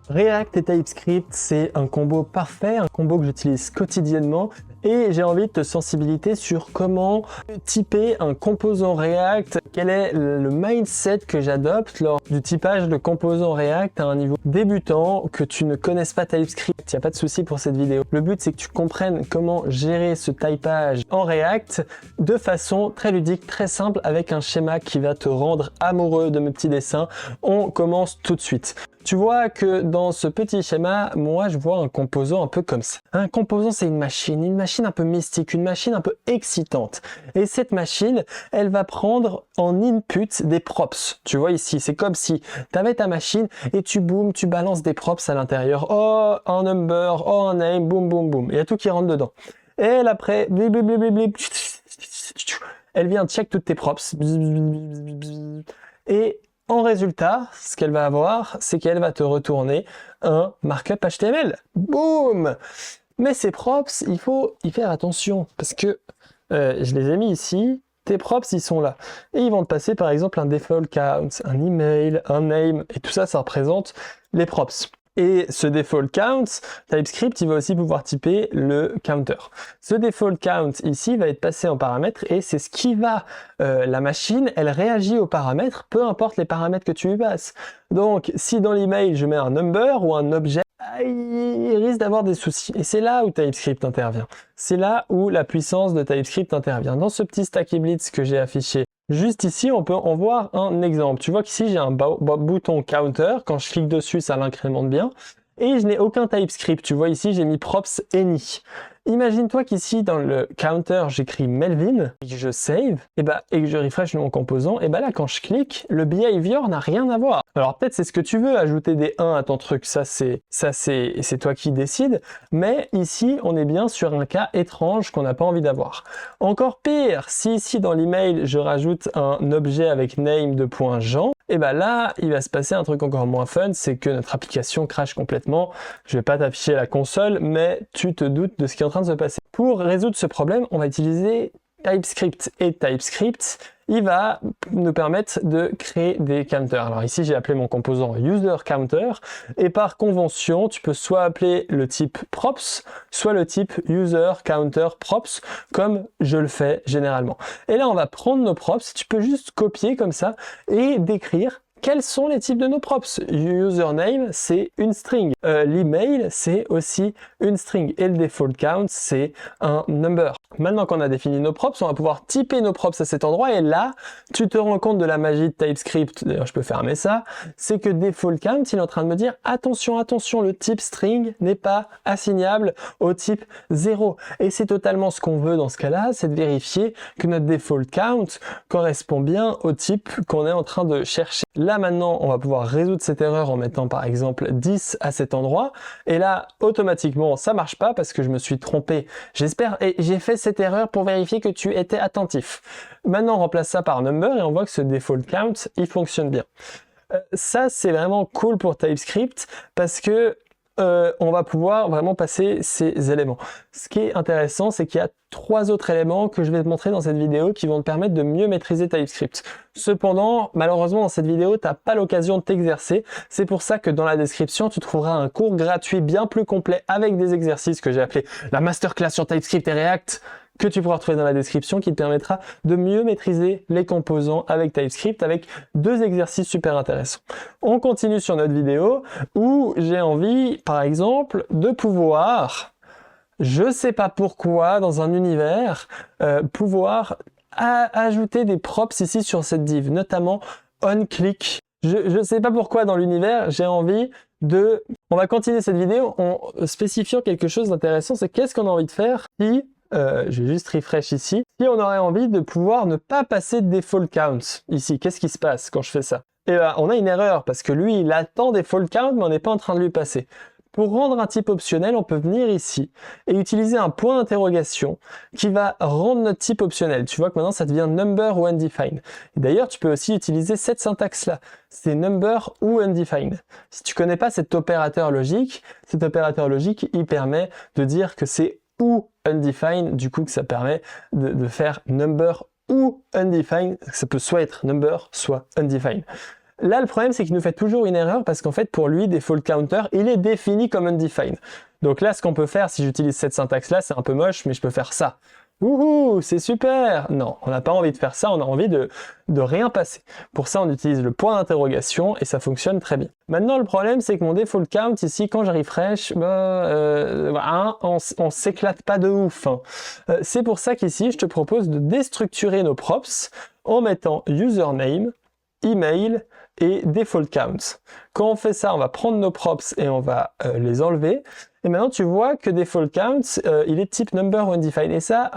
React et TypeScript, c'est un combo parfait, un combo que j'utilise quotidiennement et j'ai envie de te sensibiliser sur comment typer un composant React, quel est le mindset que j'adopte lors du typage de composants React à un niveau débutant, que tu ne connaisses pas TypeScript, il n'y a pas de souci pour cette vidéo. Le but c'est que tu comprennes comment gérer ce typage en React de façon très ludique, très simple, avec un schéma qui va te rendre amoureux de mes petits dessins. On commence tout de suite. Tu vois que dans ce petit schéma, moi je vois un composant un peu comme ça. Un composant, c'est une machine un peu mystique, une machine un peu excitante. Et cette machine, elle va prendre en input des props. Tu vois ici, c'est comme si tu avais ta machine et tu balances des props à l'intérieur. Oh, un number, oh, un name, boum, boum, boum. Il y a tout qui rentre dedans. Et elle après, blip, blip, blip, blip, elle vient check toutes tes props. Et en résultat, ce qu'elle va avoir, c'est qu'elle va te retourner un markup HTML. Boum! Mais ces props, il faut y faire attention parce que je les ai mis ici. Tes props, ils sont là. Et ils vont te passer par exemple un default count, un email, un name, et tout ça, ça représente les props. Et ce default count, TypeScript, il va aussi pouvoir typer le counter. Ce default count ici va être passé en paramètre et c'est ce qui va, la machine, elle réagit aux paramètres, peu importe les paramètres que tu lui passes. Donc, si dans l'email, je mets un number ou un objet, il risque d'avoir des soucis. Et c'est là où TypeScript intervient. C'est là où la puissance de TypeScript intervient. Dans ce petit Stacky Blitz que j'ai affiché juste ici, on peut en voir un exemple. Tu vois qu'ici, j'ai un bouton counter. Quand je clique dessus, ça l'incrémente bien. Et je n'ai aucun TypeScript. Tu vois ici, j'ai mis props any. Imagine-toi qu'ici, dans le counter, j'écris Melvin, et que je save, et que je refresh mon composant, et là, quand je clique, le behavior n'a rien à voir. Alors peut-être c'est ce que tu veux, ajouter des 1 à ton truc, ça c'est toi qui décides, mais ici, on est bien sur un cas étrange qu'on n'a pas envie d'avoir. Encore pire, si ici, dans l'email, je rajoute un objet avec name de .jean, et là, il va se passer un truc encore moins fun, c'est que notre application crache complètement. Je vais pas t'afficher la console, mais tu te doutes de ce qui est en train de se passer. Pour résoudre ce problème, on va utiliser TypeScript. Et TypeScript, il va nous permettre de créer des counters. Alors ici, j'ai appelé mon composant userCounter. Et par convention, tu peux soit appeler le type props, soit le type userCounterProps, comme je le fais généralement. Et là, on va prendre nos props. Tu peux juste copier comme ça et décrire quels sont les types de nos props. Username, c'est une string. L'email, c'est aussi une string. Et le default count, c'est un number. Maintenant qu'on a défini nos props, on va pouvoir typer nos props à cet endroit. Et là, tu te rends compte de la magie de TypeScript. D'ailleurs, je peux fermer ça. C'est que default count, il est en train de me dire attention, attention, le type string n'est pas assignable au type 0. Et c'est totalement ce qu'on veut dans ce cas-là, c'est de vérifier que notre default count correspond bien au type qu'on est en train de chercher. Là maintenant, on va pouvoir résoudre cette erreur en mettant par exemple 10 à cet endroit. Et là, automatiquement, ça marche pas parce que je me suis trompé. J'espère, et j'ai fait cette erreur pour vérifier que tu étais attentif. Maintenant, on remplace ça par number et on voit que ce default count, il fonctionne bien. Ça, c'est vraiment cool pour TypeScript parce que on va pouvoir vraiment passer ces éléments. Ce qui est intéressant, c'est qu'il y a 3 autres éléments que je vais te montrer dans cette vidéo qui vont te permettre de mieux maîtriser TypeScript. Cependant, malheureusement, dans cette vidéo, tu n'as pas l'occasion de t'exercer. C'est pour ça que dans la description, tu trouveras un cours gratuit bien plus complet avec des exercices que j'ai appelé la masterclass sur TypeScript et React, que tu pourras retrouver dans la description, qui te permettra de mieux maîtriser les composants avec TypeScript, avec 2 exercices super intéressants. On continue sur notre vidéo, où j'ai envie, par exemple, de pouvoir, je sais pas pourquoi, dans un univers, pouvoir ajouter des props ici sur cette div, notamment onClick. Je sais pas pourquoi dans l'univers, j'ai envie de... On va continuer cette vidéo en spécifiant quelque chose d'intéressant, c'est qu'est-ce qu'on a envie de faire si... je vais juste refresh ici. Si on aurait envie de pouvoir ne pas passer de default count ici, qu'est-ce qui se passe quand je fais ça? Et on a une erreur parce que lui, il attend default count, mais on n'est pas en train de lui passer. Pour rendre un type optionnel, on peut venir ici et utiliser un point d'interrogation qui va rendre notre type optionnel. Tu vois que maintenant, ça devient number ou undefined. D'ailleurs, tu peux aussi utiliser cette syntaxe-là. C'est number ou undefined. Si tu connais pas cet opérateur logique, il permet de dire que c'est ou undefined, du coup que ça permet de faire number ou undefined, ça peut soit être number, soit undefined. Là, le problème, c'est qu'il nous fait toujours une erreur parce qu'en fait, pour lui, default counter, il est défini comme undefined. Donc là, ce qu'on peut faire, si j'utilise cette syntaxe-là, c'est un peu moche, mais je peux faire ça. Wouhou, c'est super! Non, on n'a pas envie de faire ça, on a envie de rien passer. Pour ça, on utilise le point d'interrogation et ça fonctionne très bien. Maintenant, le problème, c'est que mon default count ici, quand je refresh, on s'éclate pas de ouf. Hein. C'est pour ça qu'ici, je te propose de déstructurer nos props en mettant username, email et default count. Quand on fait ça, on va prendre nos props et on va les enlever. Et maintenant, tu vois que default count, il est type number ou undefined. Et ça,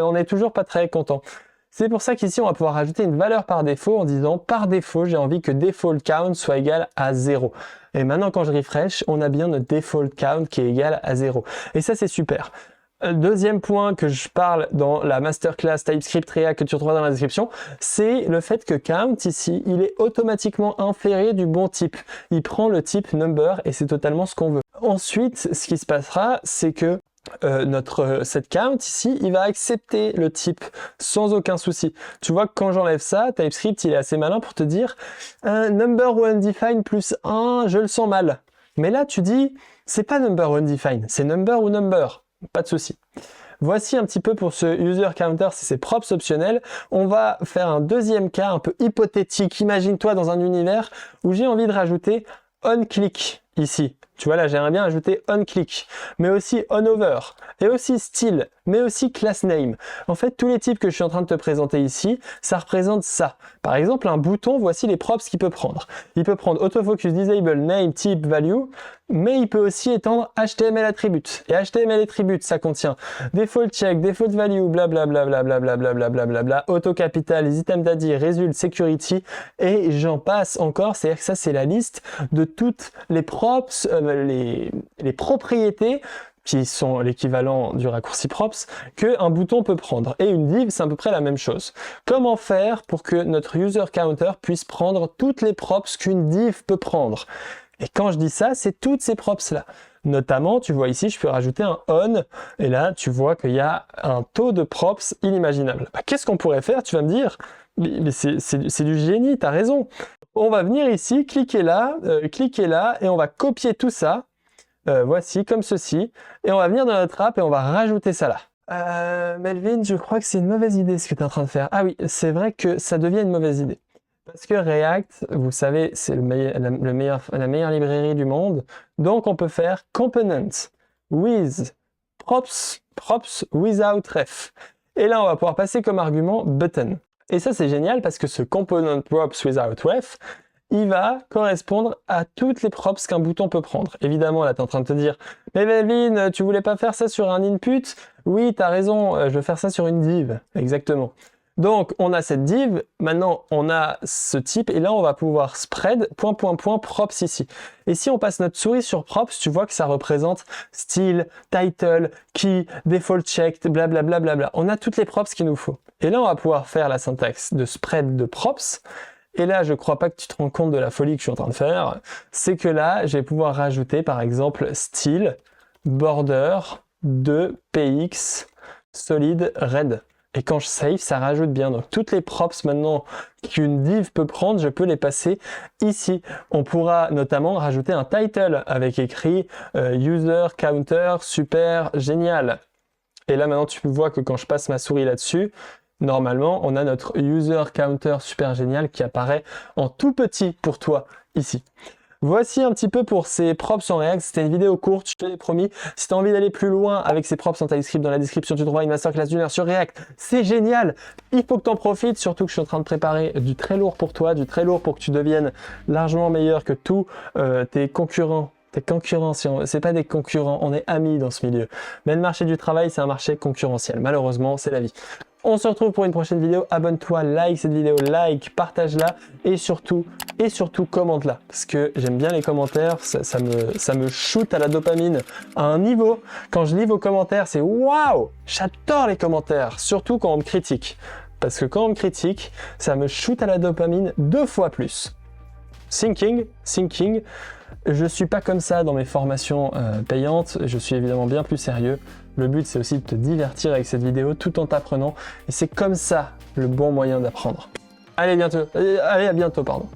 on n'est toujours pas très content. C'est pour ça qu'ici, on va pouvoir ajouter une valeur par défaut en disant par défaut, j'ai envie que default count soit égal à 0. Et maintenant, quand je refresh, on a bien notre default count qui est égal à 0. Et ça, c'est super. Deuxième point que je parle dans la masterclass TypeScript React que tu retrouveras dans la description, c'est le fait que count ici, il est automatiquement inféré du bon type. Il prend le type number et c'est totalement ce qu'on veut. Ensuite, ce qui se passera, c'est que cette count ici, il va accepter le type sans aucun souci. Tu vois que quand j'enlève ça, TypeScript, il est assez malin pour te dire number ou undefined plus 1, je le sens mal. Mais là, tu dis, c'est pas number ou undefined, c'est number ou number. Pas de souci. Voici un petit peu pour ce user counter, c'est ses props optionnels. On va faire un deuxième cas un peu hypothétique. Imagine-toi dans un univers où j'ai envie de rajouter onClick ici. Tu vois là, j'aimerais bien ajouter onClick, mais aussi onover, et aussi style, mais aussi class name. En fait, tous les types que je suis en train de te présenter ici, ça représente ça. Par exemple, un bouton, voici les props qu'il peut prendre. Il peut prendre autofocus disable, name, type, value, mais il peut aussi étendre HTML attribute. Et HTML attribute, ça contient default check, default value, blablabla, blablabla, auto capital, les items daddy, result, security, et j'en passe encore. C'est-à-dire que ça, c'est la liste de toutes les props, les propriétés qui sont l'équivalent du raccourci props, qu'un bouton peut prendre. Et une div, c'est à peu près la même chose. Comment faire pour que notre user counter puisse prendre toutes les props qu'une div peut prendre? Et quand je dis ça, c'est toutes ces props-là. Notamment, tu vois ici, je peux rajouter un on, et là, tu vois qu'il y a un taux de props inimaginable. Bah, qu'est-ce qu'on pourrait faire? Tu vas me dire, mais c'est du génie, tu as raison. On va venir ici, cliquer là, et on va copier tout ça. Voici, comme ceci. Et on va venir dans notre app et on va rajouter ça là. Melvin, je crois que c'est une mauvaise idée ce que tu es en train de faire. Ah oui, c'est vrai que ça devient une mauvaise idée. Parce que React, vous savez, c'est la meilleure librairie du monde. Donc, on peut faire component with props without ref. Et là, on va pouvoir passer comme argument button. Et ça, c'est génial parce que ce component props without ref, il va correspondre à toutes les props qu'un bouton peut prendre. Évidemment, là, tu es en train de te dire « Mais Melvin, tu voulais pas faire ça sur un input ?» Oui, tu as raison, je veux faire ça sur une div. Exactement. Donc, on a cette div, maintenant, on a ce type, et là, on va pouvoir spread, ... props ici. Et si on passe notre souris sur props, tu vois que ça représente style, title, key, default checked, blablabla. Bla. On a toutes les props qu'il nous faut. Et là, on va pouvoir faire la syntaxe de spread de props. Et là, je crois pas que tu te rends compte de la folie que je suis en train de faire. C'est que là, je vais pouvoir rajouter, par exemple, style, border, de px, solid, red. Et quand je save, ça rajoute bien. Donc, toutes les props maintenant qu'une div peut prendre, je peux les passer ici. On pourra notamment rajouter un title avec écrit user counter super génial. Et là, maintenant, tu vois que quand je passe ma souris là-dessus, normalement, on a notre user counter super génial qui apparaît en tout petit pour toi ici. Voici un petit peu pour ces props en React. C'était une vidéo courte, je te l'ai promis. Si tu as envie d'aller plus loin avec ces props en TypeScript, dans la description, tu trouveras une masterclass d'1 heure sur React. C'est génial. Il faut que tu en profites, surtout que je suis en train de préparer du très lourd pour toi, du très lourd pour que tu deviennes largement meilleur que tous tes concurrents. C'est pas des concurrents, on est amis dans ce milieu. Mais le marché du travail, c'est un marché concurrentiel. Malheureusement, c'est la vie. On se retrouve pour une prochaine vidéo. Abonne-toi, like cette vidéo, partage-la et surtout commente-la. Parce que j'aime bien les commentaires, ça me shoot à la dopamine à un niveau. Quand je lis vos commentaires, c'est waouh! J'adore les commentaires, surtout quand on me critique. Parce que quand on me critique, ça me shoot à la dopamine 2 fois plus. Thinking. Je suis pas comme ça dans mes formations payantes, je suis évidemment bien plus sérieux. Le but, c'est aussi de te divertir avec cette vidéo tout en t'apprenant. Et c'est comme ça le bon moyen d'apprendre. Allez, à bientôt, pardon.